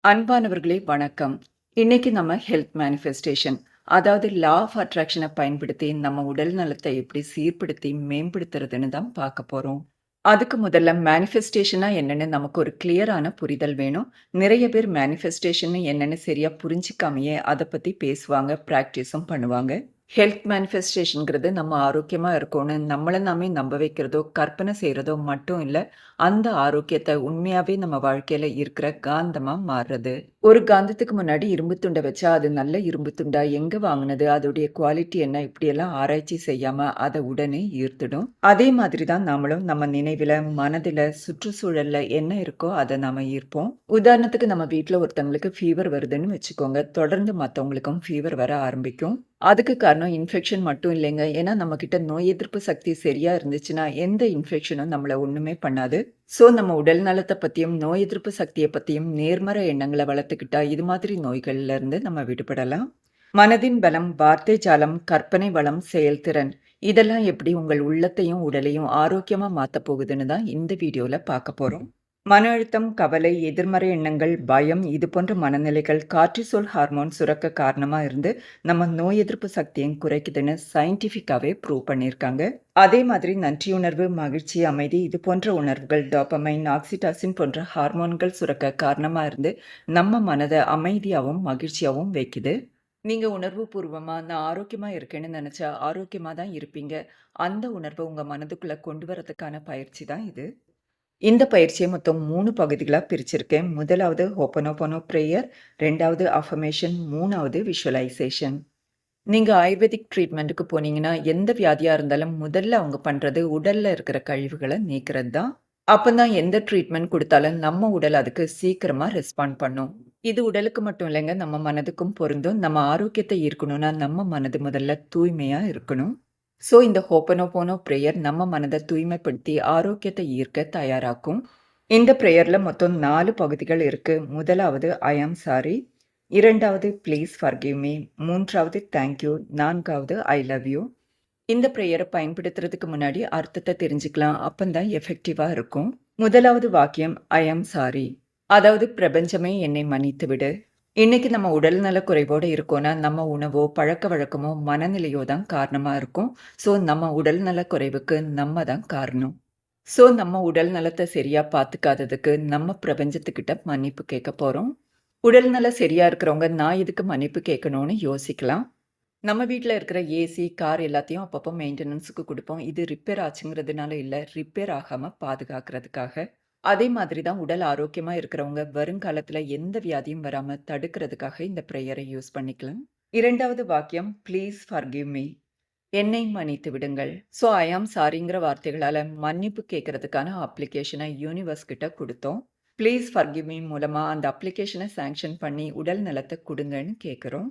அன்பானவர்களே வணக்கம். இன்னைக்கு நம்ம ஹெல்த் மேனிஃபெஸ்டேஷன் அதாவது லா ஆஃப் அட்ராக்ஷனை பயன்படுத்தி நம்ம உடல் நலத்தை எப்படி சீர்படுத்தி மேம்படுத்துறதுன்னு தான் பார்க்க போறோம். அதுக்கு முதல்ல மேனிஃபெஸ்டேஷனா என்னன்னு நமக்கு ஒரு கிளியரான புரிதல் வேணும். நிறைய பேர் மேனிஃபெஸ்டேஷன் என்னன்னு சரியா புரிஞ்சிக்காமயே அதை பத்தி பேசுவாங்க, பிராக்டிஸும் பண்ணுவாங்க. ஹெல்த் மேனிஃபெஸ்டேஷன்ங்கிறது நம்ம ஆரோக்கியமா இருக்கோன்னு நம்மள நாமே நம்ப வைக்கிறதோ, கற்பனை செய்றதோ மட்டும் இல்ல. அந்த ஆரோக்கியத்த உண்மையாவே நம்ம வாழ்க்கையில இருக்கிற காந்தமா மாறுறது. ஒரு காந்தத்துக்கு முன்னாடி இரும்பு துண்ட வச்சா, அது நல்ல இரும்பு துண்டா? எங்க வாங்குனது? அதோடைய குவாலிட்டி என்ன? இப்படியெல்லாம் ஆராய்ச்சி செய்யாம அத உடனே ஈர்த்துடும். அதே மாதிரி தான் நாமளும் நம்ம நினைவில, மனதில, சுற்றுச்சூழல்ல என்ன இருக்கோ அத நாம ஈர்ப்போம். உதாரணத்துக்கு நம்ம வீட்ல ஒருத்தங்களுக்கு ஃபீவர் வருதுன்னு வச்சுக்கோங்க. தொடர்ந்து மத்தவங்களுக்கும் ஃபீவர் வர ஆரம்பிக்கும். அதுக்கு காரணம் இன்ஃபெக்ஷன் மட்டும் இல்லைங்க. ஏன்னா நம்மகிட்ட நோய் எதிர்ப்பு சக்தி சரியா இருந்துச்சுன்னா, எந்த இன்ஃபெக்ஷனும் நம்மள ஒண்ணுமே பண்ணாது. ஸோ நம்ம உடல் நலத்த பத்தியும், நோய் எதிர்ப்பு சக்திய பத்தியும் நேர்மறை எண்ணங்கள வளர்த்துக்கிட்டா, இது மாதிரி நோய்கள்ல இருந்து நம்ம விடுபடலாம். மனதின் பலம், வார்த்தை ஜாலம், கற்பனை வளம், செயல்திறன் இதெல்லாம் எப்படி உங்கள் உள்ளத்தையும், உடலையும் ஆரோக்கியமா மாத்தப் போகுதுன்னு தான் இந்த வீடியோல பார்க்க போறோம். மன அழுத்தம், கவலை, எதிர்மறை எண்ணங்கள், பயம் இது போன்ற மனநிலைகள் கார்ட்டிசோல் ஹார்மோன் சுரக்க காரணமா இருந்து நம்ம நோய் எதிர்ப்பு சக்தியும் குறைக்குதுன்னு சயின்டிஃபிக்காவே ப்ரூவ் பண்ணியிருக்காங்க. அதே மாதிரி நன்றியுணர்வு, மகிழ்ச்சி, அமைதி இது போன்ற உணர்வுகள் டாபமைன், ஆக்சிடாசின் போன்ற ஹார்மோன்கள் சுரக்க காரணமா இருந்து நம்ம மனதை அமைதியாகவும் மகிழ்ச்சியாகவும் வைக்குது. நீங்க உணர்வு பூர்வமா நான் ஆரோக்கியமா இருக்கேன்னு நினைச்சா ஆரோக்கியமா தான் இருப்பீங்க. அந்த உணர்வை உங்க மனதுக்குள்ள கொண்டு வரதுக்கான பயிற்சி தான் இது. இந்த பயிற்சியை மொத்தம் 3 பகுதிகளா பிரிச்சிருக்கேன். முதலாவது ஹோப்பனோபோனோ பிரேயர், 2வது அஃபர்மேஷன், 3வது விஷுவலைசேஷன். நீங்க ஆயுர்வேதிக் ட்ரீட்மெண்ட்டுக்கு போனீங்கன்னா, எந்த வியாதியா இருந்தாலும் முதல்ல அவங்க பண்றது உடல்ல இருக்கிற கழிவுகள நீக்குறது தான். அப்பதான் எந்த ட்ரீட்மெண்ட் குடுத்தாலும் நம்ம உடல் அதுக்கு சீக்கிரமா ரெஸ்பாண்ட் பண்ணும். இது உடலுக்கு மட்டும் இல்லைங்க, நம்ம மனதுக்கும் பொருந்தும். நம்ம ஆரோக்கியத்தை ஈர்க்கணும்னா, நம்ம மனது முதல்ல தூய்மையா இருக்கணும். ஸோ இந்த ஹோப்பனோபோனோ பிரேயர் நம்ம மனதை தூய்மைப்படுத்தி ஆரோக்கியத்தை ஈர்க்க தயாராக்கும். இந்த பிரேயர்ல மொத்தம் 4 பகுதிகள் இருக்கு. முதலாவது ஐ ஆம் சாரி, 2வது ப்ளீஸ் ஃபர்கிவ் மீ, 3வது தேங்க்யூ, 4வது ஐ லவ் யூ. இந்த பிரேயரை பயன்படுத்துறதுக்கு முன்னாடி அர்த்தத்தை தெரிஞ்சுக்கலாம். அப்பந்தான் எஃபெக்டிவா இருக்கும். முதலாவது வாக்கியம் ஐ ஆம் சாரி, அதாவது பிரபஞ்சமே என்னை மன்னித்து விடு. இன்னைக்கு நம்ம உடல்நல குறைவோட இருக்கோம்னா, நம்ம உணவோ, பழக்கவழக்கமோ, மனநிலையோ தான் காரணமா இருக்கும். ஸோ நம்ம உடல்நல குறைவுக்கு நம்ம தான் காரணம். ஸோ நம்ம உடல் நலத்த சரியா பார்த்துக்காததுக்கு நம்ம பிரபஞ்சத்துக்கிட்ட மன்னிப்பு கேட்க போறோம். உடல்நலம் சரியா இருக்கிறவங்க நான் எதுக்கு மன்னிப்பு கேட்கணும்னு யோசிக்கலாம். நம்ம வீட்ல இருக்கிற ஏசி, கார் எல்லாத்தையும் அப்பப்போ மெயின்டெனன்ஸுக்கு குடுப்போம். இது ரிப்பேர் ஆச்சுங்கிறதுனால இல்ல, ரிப்பேர் ஆகாம பாதுகாக்கிறதுக்காக. அதே மாதிரி தான் உடல் ஆரோக்கியமா இருக்கிறவங்க வருங்காலத்துல எந்த வியாதியும் வராம தடுக்கிறதுக்காக இந்த பிரேயரை யூஸ் பண்ணிக்கலாம். 2வது வாக்கியம் ப்ளீஸ் ஃபர்கிவ் மீ, என்னை மன்னித்து விடுங்கள். ஸோ ஐ ஆம் சாரிங்கிற வார்த்தைகளால மன்னிப்பு கேட்கறதுக்கான அப்ளிகேஷனை யூனிவர்ஸ் கிட்ட கொடுத்தோம். ப்ளீஸ் ஃபர்கிவ் மீ மூலமா அந்த அப்ளிகேஷனை சாங்ஷன் பண்ணி உடல் நலத்தை கொடுங்கன்னு கேட்குறோம்.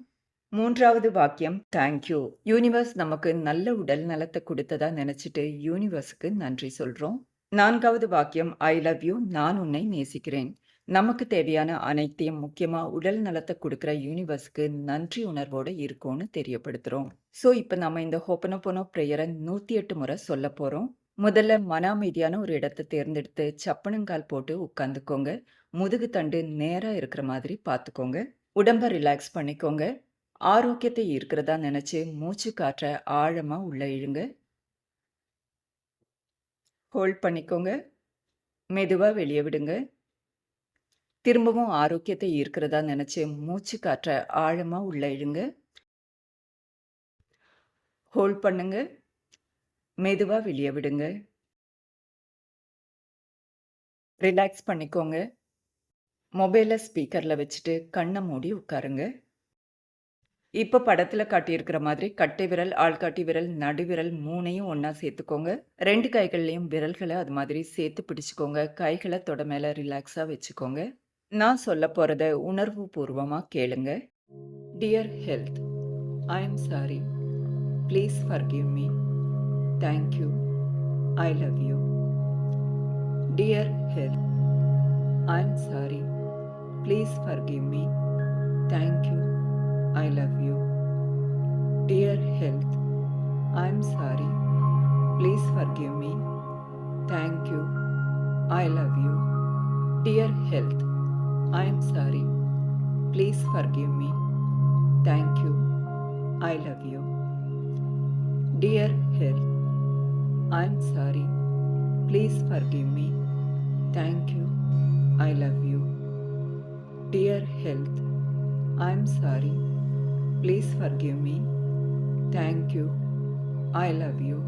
3வது வாக்கியம் தேங்க்யூ. யூனிவர்ஸ் நமக்கு நல்ல உடல் நலத்தை கொடுத்ததா நினைச்சிட்டு யூனிவர்ஸுக்கு நன்றி சொல்றோம். 4வது வாக்கியம் ஐ லவ் யூ, நான் உன்னை நேசிக்கிறேன். நமக்கு தேவையான அனைத்தையும் முக்கியமா உடல் நலத்தை கொடுக்குற யூனிவர்ஸ்க்கு நன்றி உணர்வோட இருக்கோன்னு தெரியப்படுத்துறோம். ஸோ இப்போ நம்ம இந்த ஹோப்பனோபோனோ பிரேயரை 108 முறை சொல்ல போறோம். முதல்ல மன அமைதியான ஒரு இடத்தை தேர்ந்தெடுத்து சப்பனங்கால் போட்டு உட்காந்துக்கோங்க. முதுகு தண்டு நேரா இருக்கிற மாதிரி பார்த்துக்கோங்க. உடம்ப ரிலாக்ஸ் பண்ணிக்கோங்க. ஆரோக்கியத்தை இருக்கிறதா நினைச்சு மூச்சு காற்ற ஆழமா உள்ள இழுங்க. ஹோல்ட் பண்ணிக்கோங்க. மெதுவா வெளியே விடுங்க. திரும்பவும் ஆரோக்கியத்தை ஈர்க்கிறதா நினைச்சு மூச்சு காற்ற ஆழமா உள்ள இழுங்க. ஹோல்ட் பண்ணுங்க. மெதுவா வெளியே விடுங்க. ரிலாக்ஸ் பண்ணிக்கோங்க. மொபைலை ஸ்பீக்கர்ல வச்சுட்டு கண்ணை மூடி உட்காருங்க. இப்ப படத்துல காட்டியிருக்கிற மாதிரி கட்டை விரல், ஆள்காட்டி விரல், நடுவிரல் 3யும் ஒண்ணா சேர்த்துக்கோங்க. 2 கைகள்லயும் விரல்களை அது மாதிரி சேர்த்து பிடிச்சுக்கோங்க. கைகளை தொட மேல ரிலாக்ஸா வச்சுக்கோங்க. நான் சொல்ல போறத உணர்வு பூர்வமா கேளுங்க. Dear health, I am sorry, please forgive me, thank you, I love you. Dear health, I am sorry, please forgive me, thank you, I love you. Dear health, I am sorry. Please forgive me. Thank you. I love you. Dear health, I am sorry. Please forgive me. Thank you. I love you. Dear health, I'm sorry. Please forgive me. Thank you. I love you. Dear health, I'm sorry. Please forgive me. Thank you. I love you.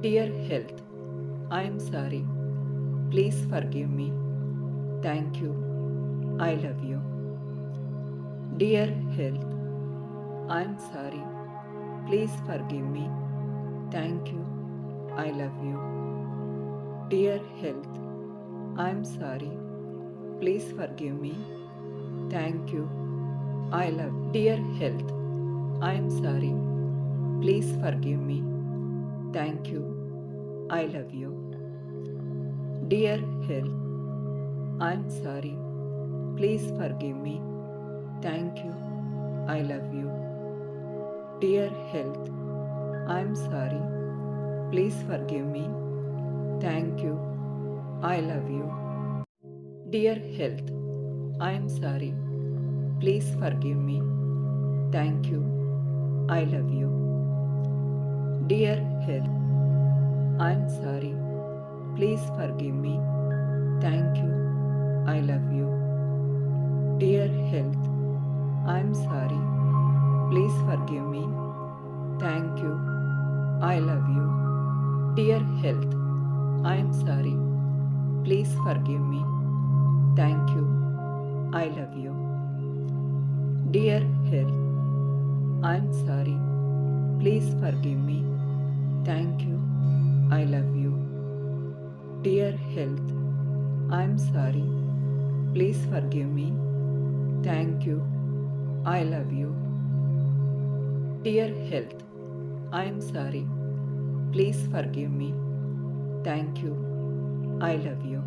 Dear health, I'm sorry. Please forgive me. Thank you. I love you. Dear health, I'm sorry. Please forgive me. Thank you. I love you. Dear health, I'm sorry. Please forgive me. Thank you. I love you. Dear health, I'm sorry. Please forgive me. Thank you. I love you. Dear health, I'm sorry. Please forgive me. Thank you. I love you. Dear health, I'm sorry. Please forgive me. Thank you. I love you. Dear health, I'm sorry. Please forgive me. Thank you. I love you. Dear health, I'm sorry. Please forgive me. Thank you. I love you. Dear health, I'm sorry. Please forgive me. Thank you. I love you. Dear health, I'm sorry. Please forgive me. Thank you. I love you. Dear health, I'm sorry. Please forgive me. Thank you. I love you. Dear health, I'm sorry. Please forgive me. Thank you. I love you. Dear health, I'm sorry. Please forgive me. Thank you. I love you.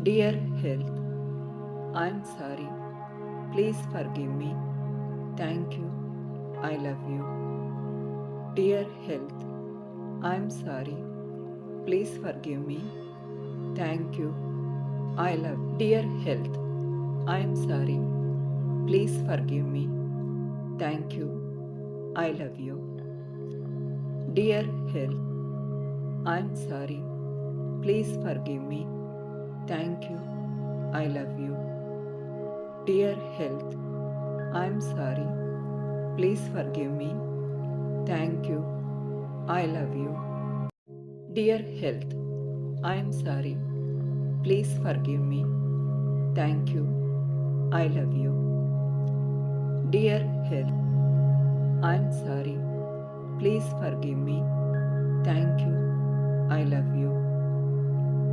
Dear health, I'm sorry. Please forgive me. Thank you. I love you. Dear health, I'm sorry. Please forgive me. Thank you. I love you. Dear health, I'm sorry. Please forgive me. Thank you. I love you. Dear health, I'm sorry. Please forgive me. Thank you. I love you. Dear health, I'm sorry. Please forgive me. Thank you. I love you. Dear health, I'm sorry. Please forgive me. Thank you. I love you. Dear health, I'm sorry. Please forgive me. Thank you. I love you.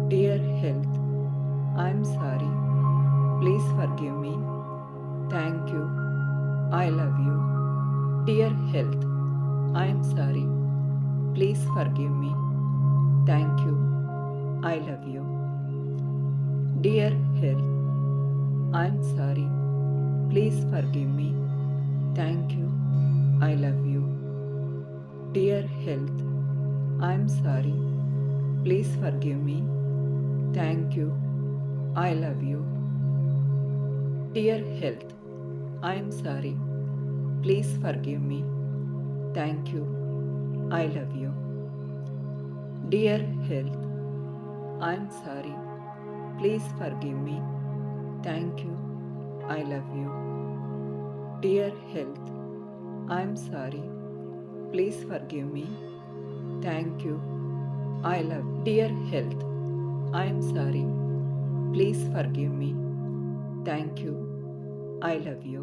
Dear health, I'm sorry. Please forgive me. Thank you. I love you. Dear health, I'm sorry. Please forgive me. Thank you. I love you. Dear health, I'm sorry. Please forgive me. Thank you. I love you. Dear health, I'm sorry. Please forgive me. Thank you. I love you. Dear health, I'm sorry. Please forgive me. Thank you. I love you. Dear health, I'm sorry. Please forgive me. Thank you. I love you. Dear health, I'm sorry. Please forgive me. Thank you. I love you. Dear health, I'm sorry. Please forgive me. Thank you. I love you.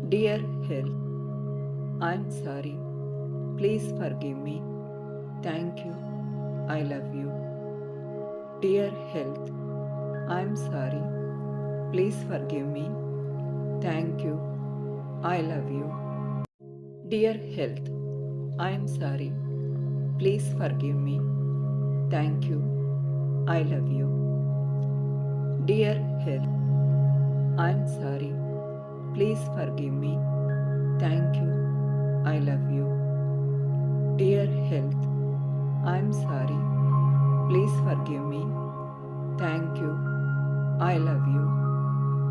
Dear health, I'm sorry. Please forgive me. Thank you. I love you. Dear health, I'm sorry. Please forgive me. Thank you. I love you. Dear health, I'm sorry. Please forgive me. Thank you. I love you. Dear health, I'm sorry. Please forgive me. Thank you. I love you. Dear health, I'm sorry. Please forgive me. Thank you. I love you.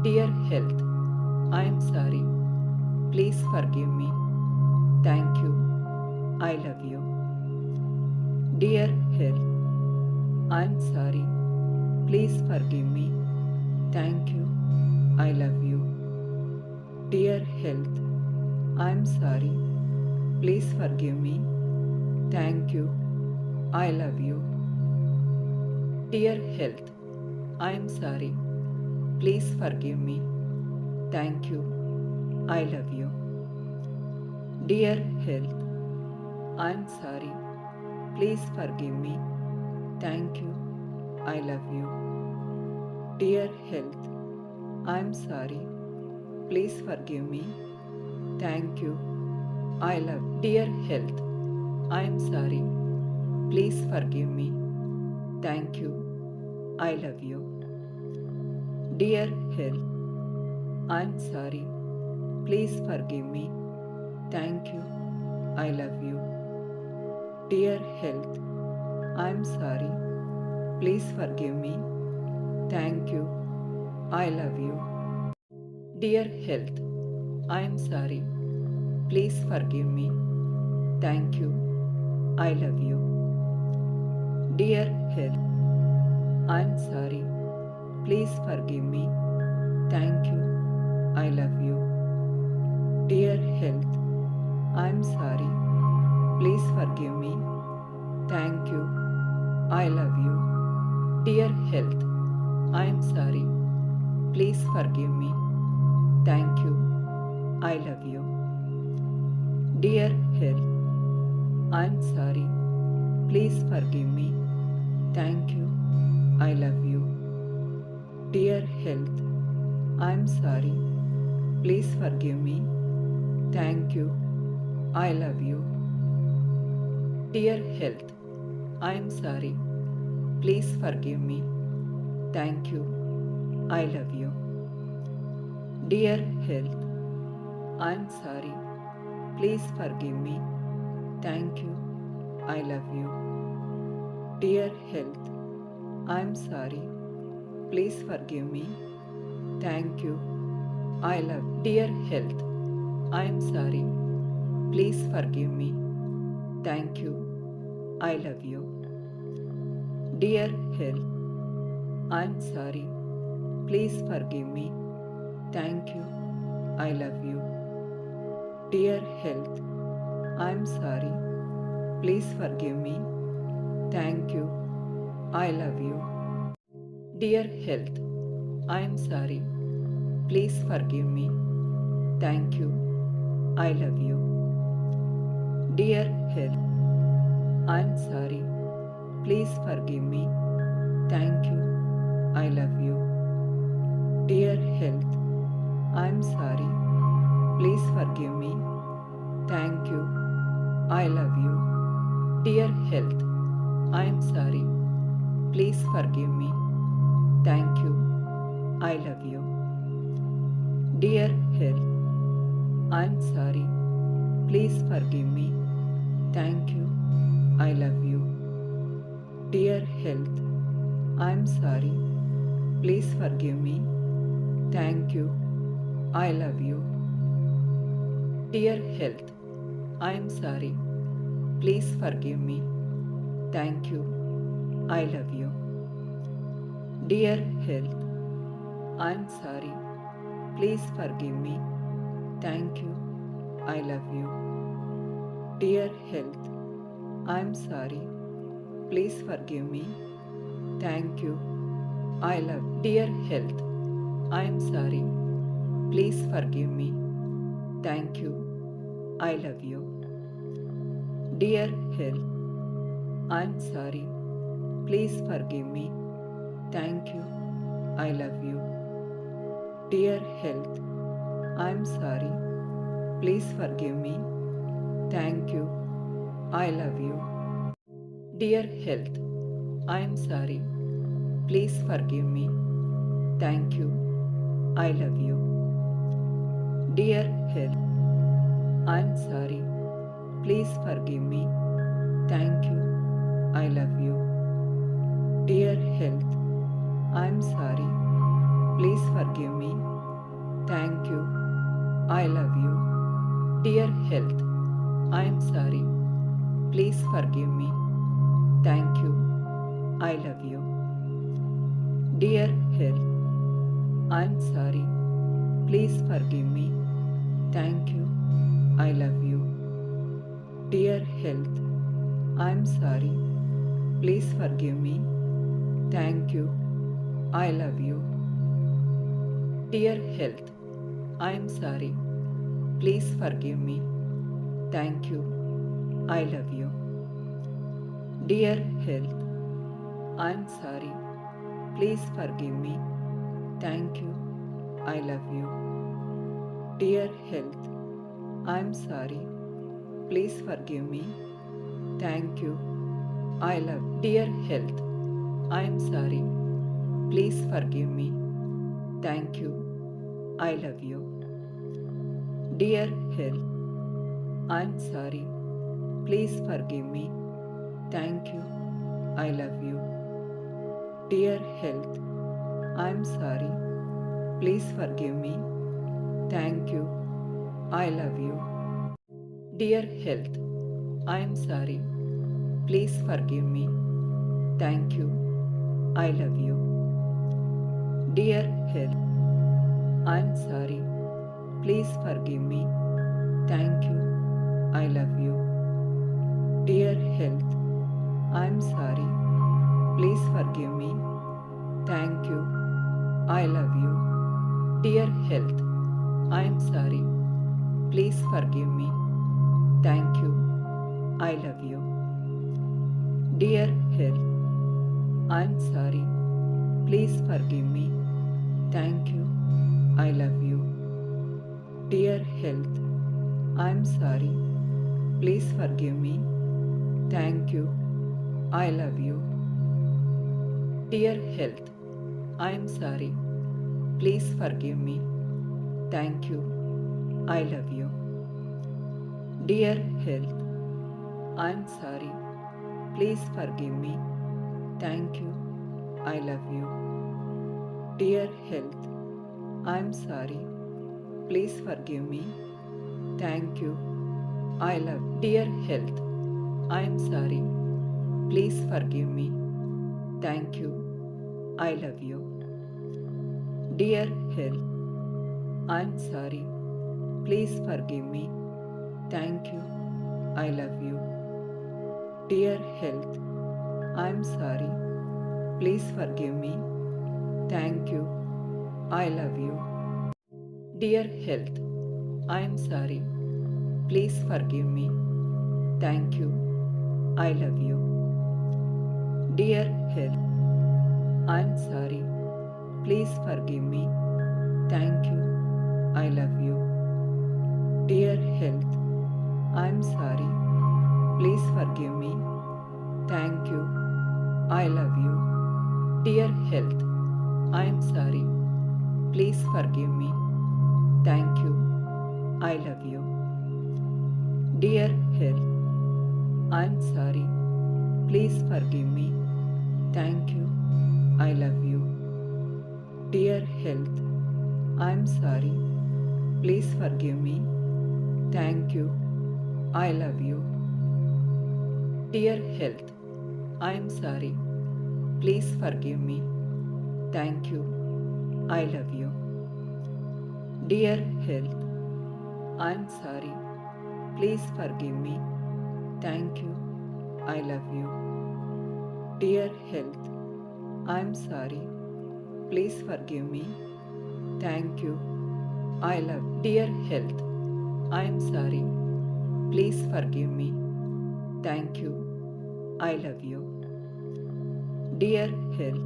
Dear health, I am sorry. Please forgive me. Thank you. I love you. Dear health, I am sorry. Please forgive me. Thank you. I love you. Dear health, I am sorry. Please forgive me. Thank you. I love you. Dear health, I am sorry. Please forgive me. Thank you. I love you. Dear health, I am sorry. Please forgive me. Thank you. I love you. Dear health, I am sorry. Please forgive me. Thank you. I love. Dear health, I am sorry. Please forgive me. Thank you. I love you. Dear health, I am sorry. Please forgive me. Thank you. I love you. Dear health, I am sorry. Please forgive me. Thank you. I love you. Dear health, I am sorry. Please forgive me. Thank you. I love you. Dear health, I am sorry. Please forgive me. Thank you. I love you. Dear health, I am sorry. Please forgive me. Thank you. I love you. Dear health, I am sorry. Please forgive me. Thank you. I love you. Dear health, I am sorry. Please forgive me. Thank you. I love you. Dear health, I am sorry. Please forgive me. Thank you. I love you. Dear health, I am sorry. Please forgive me. Thank you. I love you. Dear health, I am sorry. Please forgive me. Thank you. I love you. Dear health, I am sorry. Please forgive me. Thank you. I love. Dear health, I am sorry. Please forgive me. Thank you. I love you. Dear health, I am sorry. Please forgive me. Thank you. I love you. Dear health, I am sorry. Please forgive me. Thank you. I love you. Dear health, I am sorry. Please forgive me. Thank you. I love you. Dear health, I am sorry. Please forgive me. Thank you. I love you. Dear health, I am sorry. Please forgive me. Thank you. I love you. Dear health, I am sorry. Please forgive me. Thank you. I love you. Dear health, I am sorry. Please forgive me. Thank you. I love you. Dear health, I am sorry. Please forgive me. Thank you. I love you. Dear health, I am sorry. Please forgive me. Thank you. I love you. Dear health, I am sorry. Please forgive me. Thank you. I love you. Dear health, I am sorry. Please forgive me. Thank you. I love. Dear health, I am sorry. Please forgive me. Thank you. I love you. Dear health, I am sorry. Please forgive me. Thank you. I love you. Dear health, I am sorry. Please forgive me. Thank you. I love you. Dear health, I am sorry. Please forgive me. Thank you. I love you. Dear health, I am sorry. Please forgive me. Thank you. I love you. Dear health, I am sorry. Please forgive me. Thank you. I love you. Dear health, I am sorry. Please forgive me. Thank you. I love you. Dear health, I am sorry. Please forgive me. Thank you. I love you. Dear health, I am sorry. Please forgive me. Thank you. I love you. Dear health, I am sorry. Please forgive me. Thank you. I love you. Dear health, I am sorry. Please forgive me. Thank you. I love you. Dear health, I am sorry. Please forgive me. Thank you. I love. Dear health, I am sorry. Please forgive me. Thank you. I love you. Dear health, I am sorry. Please forgive me. Thank you. I love you. Dear health, I am sorry. Please forgive me. Thank you. I love you. Dear health, I am sorry. Please forgive me. Thank you. I love you. Dear health, I am sorry. Please forgive me. Thank you. I love you. Dear health, I am sorry. Please forgive me. Thank you. I love you. Dear health, I am sorry. Please forgive me. Thank you. I love you. Dear health, I am sorry. Please forgive me. Thank you. I love you. Dear health, I am sorry. Please forgive me. Thank you. I love you. Dear health, I am sorry. Please forgive me. Thank you. I love you. Dear health, I am sorry. Please forgive me. Thank you. I love you. Dear health, I am sorry. Please forgive me. Thank you. I love. Dear health, I am sorry. Please forgive me. Thank you. I love you. Dear health, I am sorry. Please forgive me. Thank you. I love you. Dear health, I am sorry. Please forgive me. Thank you. I love you. Dear health, I am sorry. Please forgive me. Thank you. I love you. Dear health, I am sorry. Please forgive me. Thank you. I love you. Dear health, I am sorry. Please forgive me. Thank you. I love you. Dear health, I am sorry. Please forgive me. Thank you. I love you. Dear health, I am sorry. Please forgive me. Thank you. I love you. Dear health, I am sorry. Please forgive me. Thank you. I love you. Dear health, I am sorry. Please forgive me. Thank you. I love you. Dear health, I am sorry. Please forgive me. Thank you. I love you. Dear health, I am sorry. Please forgive me. Thank you. I love. Dear health, I am sorry. Please forgive me. Thank you. I love you. Dear health,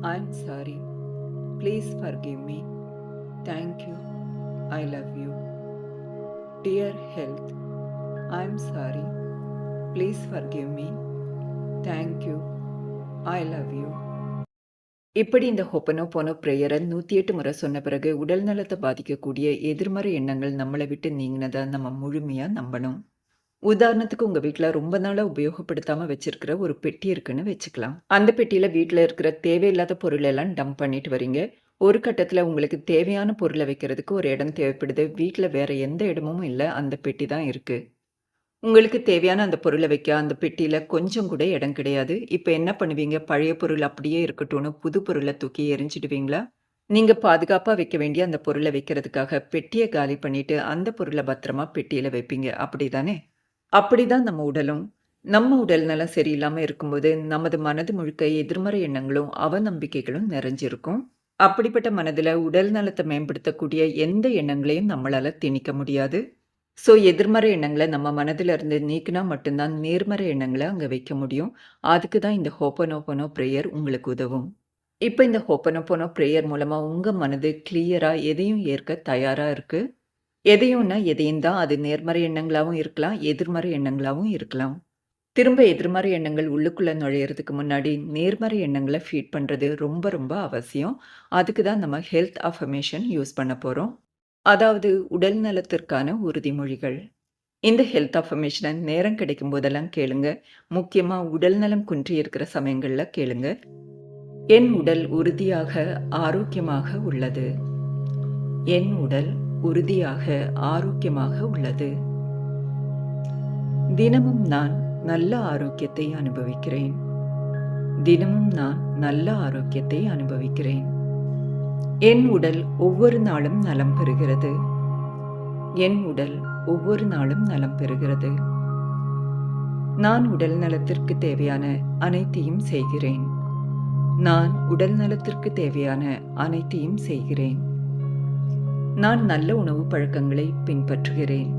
I am sorry. Please forgive me. Thank you. I love you. Dear health, I am sorry. Please forgive me. Thank you. I love you. இப்படி இந்த ஹொப்பனோபோனோ பிரேயரை 108 முறை சொன்ன பிறகு உடல் நலத்தை பாதிக்கக்கூடிய எதிர்மறை எண்ணங்கள் நம்மளை விட்டு நீங்கினதை நம்ம முழுமையா நம்பணும். உதாரணத்துக்கு உங்க வீட்ல ரொம்ப நாளா உபயோகப்படுத்தாம வச்சிருக்கிற ஒரு பெட்டி இருக்குன்னு வச்சுக்கலாம். அந்த பெட்டியில வீட்ல இருக்கிற தேவையில்லாத பொருள் எல்லாம் டம்ப் பண்ணிட்டு வரீங்க. ஒரு கட்டத்தில உங்களுக்கு தேவையான பொருள வைக்கிறதுக்கு ஒரு இடம் தேவைப்படுது. வீட்ல வேற எந்த இடமும் இல்ல. அந்த பெட்டி தான் இருக்கு. உங்களுக்கு தேவையான அந்த பொருள வைக்க அந்த பெட்டியில கொஞ்சம் கூட இடம் கிடையாது. இப்ப என்ன பண்ணுவீங்க? பழைய பொருள் அப்படியே இருக்கட்டும்னு புது பொருள தூக்கி எறிஞ்சிடுவீங்களா? நீங்க பாதுகாப்பா வைக்க வேண்டிய அந்த பொருள வைக்கிறதுக்காக பெட்டிய காலி பண்ணிட்டு, அந்த பொருள பத்திரமா பெட்டியில வைப்பீங்க. அப்படிதானே? அப்படிதான் நம்ம உடலும். நம்ம உடல் நலம் சரியில்லாம இருக்கும்போது, நமது மனது முழுக்க எதிர்மறை எண்ணங்களும், அவநம்பிக்கைகளும் நிறைஞ்சிருக்கும். அப்படிப்பட்ட மனதில உடல் நலத்த மேம்படுத்தக்கூடிய எந்த எண்ணங்களையும் நம்மளால திணிக்க முடியாது. ஸோ எதிர்மறை எண்ணங்கள நம்ம மனதில இருந்து நீக்குனா மட்டும் தான் நேர்மறை எண்ணங்கள அங்க வைக்க முடியும். அதுக்கு தான் இந்த ஹோப்பனோபோனோ பிரேயர் உங்களுக்கு உதவும். இப்ப இந்த ஹோப்பனோபோனோ பிரேயர் மூலமா உங்க மனது கிளியரா எதையும் ஏற்க தயாரா இருக்கு. எதையும்னா எதையும் தான். அது நேர்மறை எண்ணங்களாவும் இருக்கலாம், எதிர்மறை எண்ணங்களாவும் இருக்கலாம். திரும்ப எதிர்மறை எண்ணங்கள் உள்ளுக்குள்ள நுழையறதுக்கு முன்னாடி, நேர்மறை எண்ணங்கள ஃபீட் பண்றது ரொம்ப ரொம்ப அவசியம். அதுக்கு தான் நம்ம ஹெல்த் அஃபர்மேஷன் யூஸ் பண்ண போறோம். அதாவது உடல் நலத்திற்கான உறுதிமொழிகள். இந்த ஹெல்த் அஃபர்மேஷன நேரம் கிடைக்கும் போதெல்லாம் கேளுங்க. முக்கியமா உடல் நலம் குன்றி இருக்கிற சமயங்கள்ல கேளுங்க. என் உடல் உறுதியாக, ஆரோக்கியமாக உள்ளது. என் உடல் உறுதியாக, ஆரோக்கியமாக உள்ளது. தினமும் நான் நல்ல ஆரோக்கியத்தை அனுபவிக்கிறேன். தினமும் நான் நல்ல ஆரோக்கியத்தை அனுபவிக்கிறேன். என் உடல் ஒவ்வொரு நாளும் நலம் பெறுகிறது. என் உடல் ஒவ்வொரு நாளும் நலம் பெறுகிறது. நான் உடல் நலத்திற்கு தேவையான அனைத்தையும் செய்கிறேன். நான் உடல் நலத்திற்கு தேவையான அனைத்தையும் செய்கிறேன். நான் நல்ல உணவு பழக்கங்களை பின்பற்றுகிறேன்.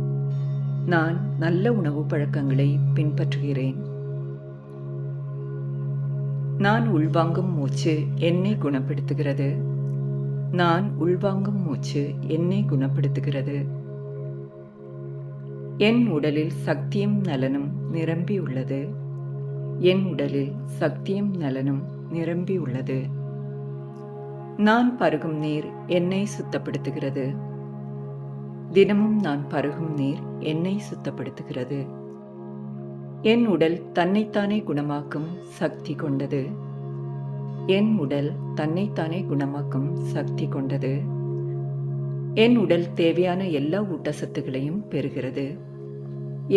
நான் நல்ல உணவு பழக்கங்களை பின்பற்றுகிறேன். நான் உள்வாங்கும் மூச்சு என்னை குணப்படுத்துகிறது. நான் உள்வாங்கும் மூச்சு என்னை குணப்படுத்துகிறது. என் உடலில் சக்தியும் நலனும் நிரம்பியுள்ளது. என் உடலில் சக்தியும் நலனும் நிரம்பியுள்ளது. நான் பருகும் நீர் என்னை சுத்தப்படுத்துகிறது. தினமும் நான் பருகும் நீர் என்னை சுத்தப்படுத்துகிறது. என் உடல் தன்னைத்தானே குணமாக்கும் சக்தி கொண்டது. என் உடல் தன்னைத்தானே குணமாக்கும் சக்தி கொண்டது. என் உடல் தேவையான எல்லா ஊட்டச்சத்துகளையும் பெறுகிறது.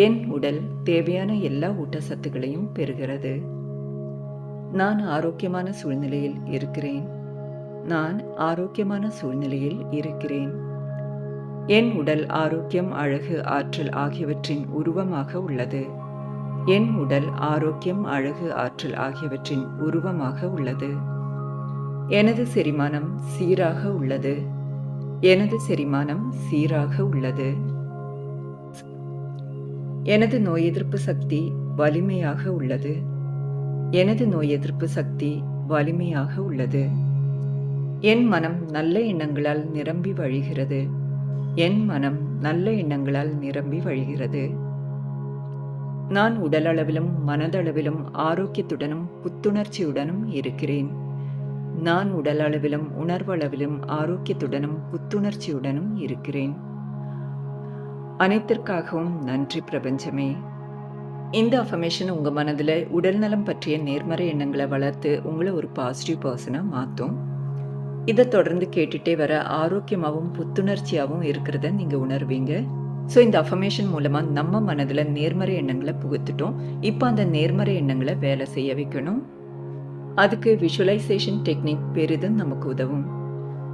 என் உடல் தேவையான எல்லா ஊட்டச்சத்துகளையும் பெறுகிறது. நான் ஆரோக்கியமான சூழ்நிலையில் இருக்கிறேன். நான் ஆரோக்கியமான சூழ்நிலையில் இருக்கிறேன். என் உடல் ஆரோக்கியம், அழகு, ஆற்றல் ஆகியவற்றின் உருவமாக உள்ளது. என் உடல் ஆரோக்கியம், அழகு, ஆற்றல் ஆகியவற்றின் உருவமாக உள்ளது. எனது செரிமானம் சீராக உள்ளது. எனது செரிமானம் சீராக உள்ளது. எனது நோய் எதிர்ப்பு சக்தி வலிமையாக உள்ளது. எனது நோய் எதிர்ப்பு சக்தி வலிமையாக உள்ளது. என் மனம் நல்ல எண்ணங்களால் நிரம்பி வழிகிறது. என் மனம் நல்ல எண்ணங்களால் நிரம்பி வழிகிறது. நான் உடலளவிலும் மனதளவிலும் ஆரோக்கியத்துடனும் புத்துணர்ச்சியுடனும் இருக்கிறேன். நான் உடலளவிலும் உணர்வளவிலும் ஆரோக்கியத்துடனும் புத்துணர்ச்சியுடனும் இருக்கிறேன். அனைத்திற்காகவும் நன்றி பிரபஞ்சமே. இந்த அஃபர்மேஷன் உங்க மனதுல உடல்நலம் பற்றிய நேர்மறை எண்ணங்களை வளர்த்து உங்களை ஒரு பாசிட்டிவ் பர்சனா மாற்றும். இதை தொடர்ந்து கேட்டுட்டே வர ஆரோக்கியமாகவும் புத்துணர்ச்சியாகவும் இருக்கிறத நீங்க உணர்வீங்க. ஸோ இந்த அஃபர்மேஷன் மூலமா நம்ம மனதுல நேர்மறை எண்ணங்களை புகுத்துட்டோம். இப்போ அந்த நேர்மறை எண்ணங்களை வேலை செய்ய வைக்கணும். அதுக்கு விஷுவலைசேஷன் டெக்னிக் பெரிதும் நமக்கு உதவும்.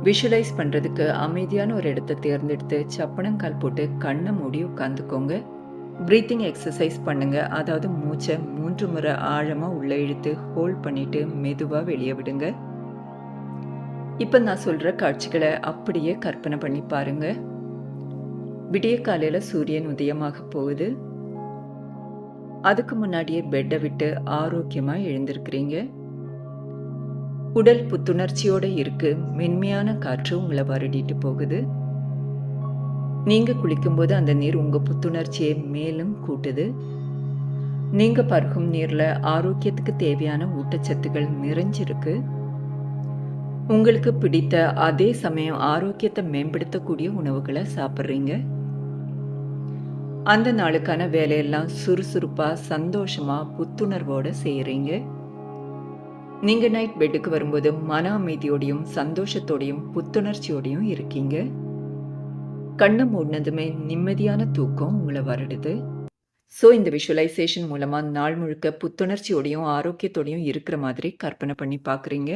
விஷுவலைஸ் பண்றதுக்கு அமைதியான ஒரு இடத்தை தேர்ந்தெடுத்து சப்பனங்கால் போட்டு கண்ணை மூடி உட்காந்துக்கோங்க. பிரீத்திங் எக்ஸசைஸ் பண்ணுங்க. அதாவது மூச்சை 3 முறை ஆழமா உள்ள இழுத்து ஹோல்ட் பண்ணிட்டு மெதுவா வெளியே விடுங்க. இப்ப நான் சொல்ற காட்சிகளை அப்படியே கற்பனை பண்ணி பாருங்க. விடிய காலையில சூரியன் உதயமாக போகுது. அதுக்கு முன்னாடியே பெட்டை விட்டு ஆரோக்கியமா எழுந்திருக்கிறீங்க. உடல் புத்துணர்ச்சியோட இருக்கு. மென்மையான காற்று உங்களை வருடிட்டு போகுது. நீங்க குளிக்கும்போது அந்த நீர் உங்க புத்துணர்ச்சியை மேலும் கூட்டுது. நீங்க பருகும் நீர்ல ஆரோக்கியத்துக்கு தேவையான ஊட்டச்சத்துக்கள் நிறைஞ்சிருக்கு. உங்களுக்கு பிடித்த அதே சமயம் ஆரோக்கியத்தை மேம்படுத்தக்கூடிய உணவுகளை சாப்பிட்றீங்க. அந்த நாளுக்கான வேலையெல்லாம் சுறுசுறுப்பா, சந்தோஷமா, புத்துணர்வோட செய்யறீங்க. நீங்க நைட் பெட்டுக்கு வரும்போது மன அமைதியோடையும், சந்தோஷத்தோடையும், புத்துணர்ச்சியோடையும் இருக்கீங்க. கண்ண மூடுனதுமே நிம்மதியான தூக்கம் உங்கள வருடுது. ஸோ இந்த விஷுவலைசேஷன் மூலமா நாள் முழுக்க புத்துணர்ச்சியோடையும், ஆரோக்கியத்தோடையும் இருக்கிற மாதிரி கற்பனை பண்ணி பார்க்குறீங்க.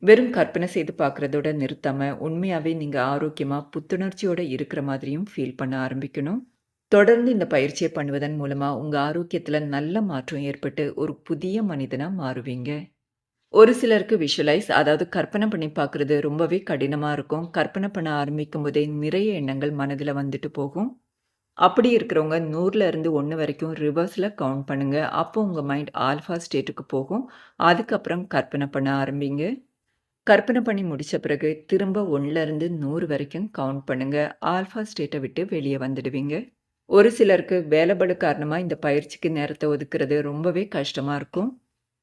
வெறும் கற்பனை செய்து பார்க்குறதோட நிறுத்தாம, உண்மையாவே நீங்க ஆரோக்கியமா, புத்துணர்ச்சியோட இருக்கிற மாதிரியும் ஃபீல் பண்ண ஆரம்பிக்கணும். தொடர்ந்து இந்த பயிற்சிய பண்ணுவதன் மூலமா உங்க ஆரோக்கியத்துல நல்ல மாற்றம் ஏற்பட்டு, ஒரு புதிய மனிதனா மாறுவீங்க. ஒரு சிலருக்கு அதாவது கற்பனை பண்ணி பார்க்குறது ரொம்பவே கடினமா இருக்கும். கற்பனை பண்ண ஆரம்பிக்கும்போதே நிறைய எண்ணங்கள் மனதில வந்துட்டு போகும். அப்படி இருக்கிறவங்க 100ல இருந்து 1 வரைக்கும் ரிவர்ஸ்ல கவுண்ட் பண்ணுங்க. அப்போ உங்க மைண்ட் ஆல்ஃபா ஸ்டேட்டுக்கு போகும். அதுக்கப்புறம் கற்பனை பண்ண ஆரம்பிங்க. கற்பனை பண்ணி முடிச்ச பிறகு திரும்ப 1ல இருந்து 100 வரைக்கும் கவுண்ட் பண்ணுங்க. ஆல்ஃபா ஸ்டேட்ட விட்டு வெளிய வந்துடுவீங்க. ஒரு சிலருக்கு வேலைப்பளு காரணமா இந்த பயிற்சிக்கு நேரத்த ஒதுக்குறது ரொம்பவே கஷ்டமா இருக்கும்.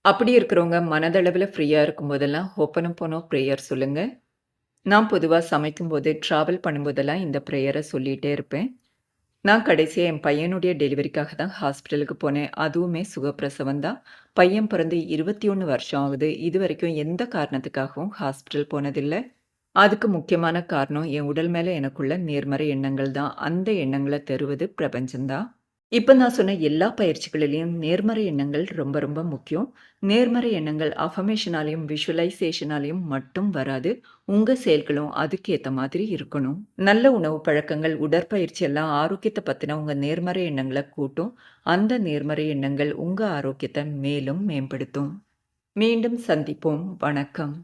அப்படி இருக்கிறவங்க மனதளவுல ஃப்ரீயா இருக்கும்போதெல்லாம் ஹோப்பனோபோனோ பிரேயர் சொல்லுங்க. நான் பொதுவா சமைக்கும்போது, டிராவல் பண்ணும்போதெல்லாம் இந்த பிரேயர சொல்லிட்டே இருப்பேன். நான் கடைசியா என் பையனுடைய டெலிவரிக்காக தான் ஹாஸ்பிட்டலுக்கு போனேன். அதுவுமே சுகப்பிரசவம் தான். பையன் பிறந்து 21 வருஷம் ஆகுது. இதுவரைக்கும் எந்த காரணத்துக்காகவும் ஹாஸ்பிட்டல் போனதில்ல. அதுக்கு முக்கியமான காரணம் என் உடல் மேல எனக்குள்ள நேர்மறை எண்ணங்கள் தான். அந்த எண்ணங்கள தருவது பிரபஞ்சம் தான். இப்ப நான் சொன்ன எல்லா பயிற்சிகளிலும் நேர்மறை எண்ணங்கள் ரொம்ப ரொம்ப முக்கியம். நேர்மறை எண்ணங்கள் அஃபர்மேஷனாலயும், விஷுவலைசேஷனாலயும் மட்டும் வராது. உங்க செயல்களும் அதுக்கு ஏத்த மாதிரி இருக்கணும். நல்ல உணவு பழக்கங்கள், உடற்பயிற்சி எல்லாம் ஆரோக்கியத்த பத்தின உங்க நேர்மறை எண்ணங்கள கூட்டும். அந்த நேர்மறை எண்ணங்கள் உங்க ஆரோக்கியத்த மேலும் மேம்படுத்தும். மீண்டும் சந்திப்போம். வணக்கம்.